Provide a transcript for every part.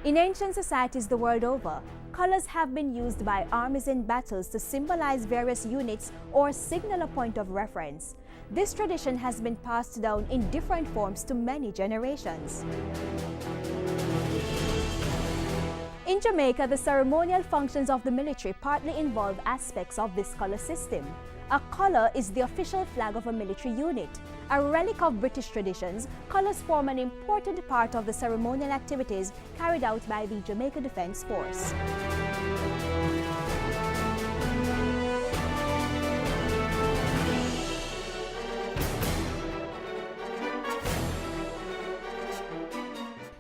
In ancient societies the world over, colors have been used by armies in battles to symbolize various units or signal a point of reference. This tradition has been passed down in different forms to many generations. In Jamaica, the ceremonial functions of the military partly involve aspects of this color system. A color is the official flag of a military unit. A relic of British traditions, colors form an important part of the ceremonial activities carried out by the Jamaica Defence Force.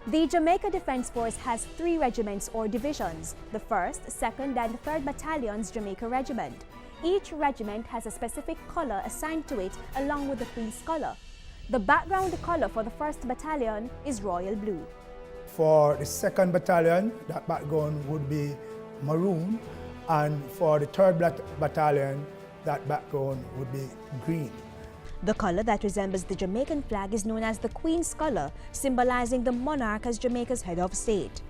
The Jamaica Defence Force has 3 regiments or divisions: the 1st, 2nd and 3rd Battalion's Jamaica Regiment. Each regiment has a specific color assigned to it along with the Queen's color. The background color for the 1st Battalion is royal blue. For the 2nd Battalion, that background would be maroon, and for the 3rd Battalion, that background would be green. The color that resembles the Jamaican flag is known as the Queen's color, symbolizing the monarch as Jamaica's head of state.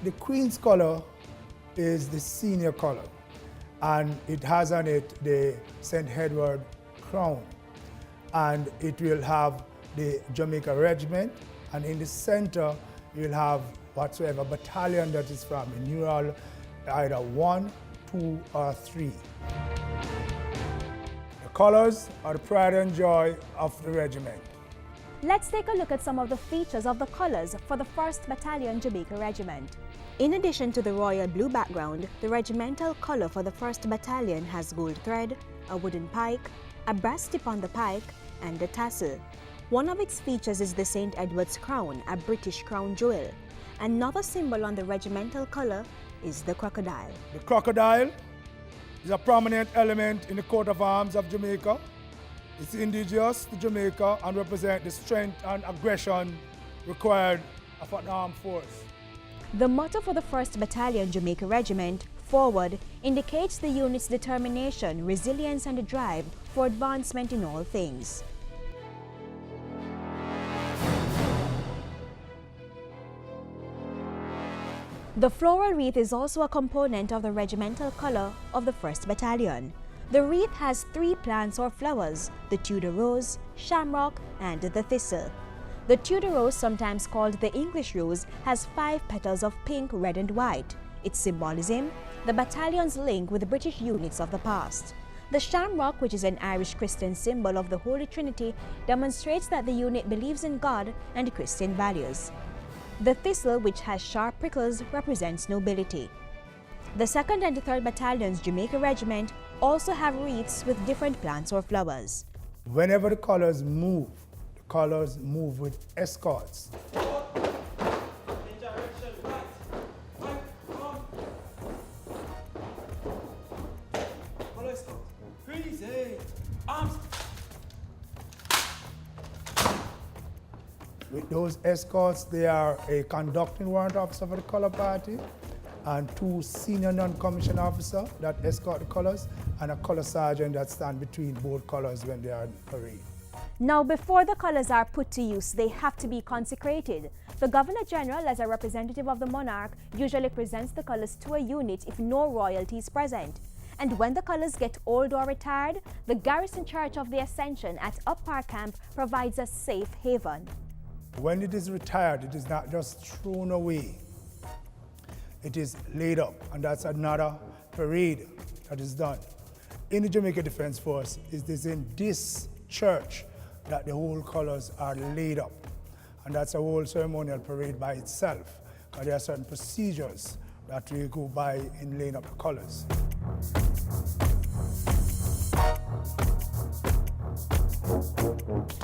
The Queen's color is the senior color, and it has on it the St. Edward crown, and it will have the Jamaica Regiment, and in the center you'll have whatsoever battalion that is from, a numeral either 1, 2 or 3. The colors are the pride and joy of the regiment. Let's take a look at some of the features of the colors for the 1st Battalion Jamaica Regiment. In addition to the royal blue background, the regimental color for the 1st Battalion has gold thread, a wooden pike, a brass tip on the pike, and a tassel. One of its features is the St. Edward's crown, a British crown jewel. Another symbol on the regimental color is the crocodile. The crocodile is a prominent element in the coat of arms of Jamaica. It's indigenous to Jamaica and represents the strength and aggression required of an armed force. The motto for the 1st Battalion Jamaica Regiment, Forward, indicates the unit's determination, resilience and drive for advancement in all things. The floral wreath is also a component of the regimental color of the 1st Battalion. The wreath has 3 plants or flowers: the Tudor rose, shamrock, and the thistle. The Tudor rose, sometimes called the English rose, has 5 petals of pink, red and white. Its symbolism: the battalion's link with the British units of the past. The shamrock, which is an Irish Christian symbol of the Holy Trinity, demonstrates that the unit believes in God and Christian values. The thistle, which has sharp prickles, represents nobility. The 2nd and 3rd Battalions Jamaica Regiment also have wreaths with different plants or flowers. Whenever the colors move with escorts. With those escorts, they are a conducting warrant officer for the color party, and 2 senior non-commissioned officers that escort the colors, and a color sergeant that stands between both colors when they are in parade. Now, before the colors are put to use, they have to be consecrated. The Governor General, as a representative of the monarch, usually presents the colors to a unit if no royalty is present. And when the colors get old or retired, the Garrison Church of the Ascension at Up Park Camp provides a safe haven. When it is retired, it is not just thrown away. It is laid up, and that's another parade that is done. In the Jamaica Defence Force, it is in this church that the whole colors are laid up. And that's a whole ceremonial parade by itself. And there are certain procedures that we go by in laying up the colors.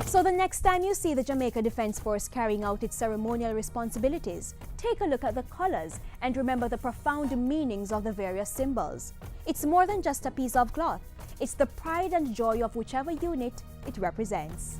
So the next time you see the Jamaica Defence Force carrying out its ceremonial responsibilities, take a look at the colors and remember the profound meanings of the various symbols. It's more than just a piece of cloth. It's the pride and joy of whichever unit it represents.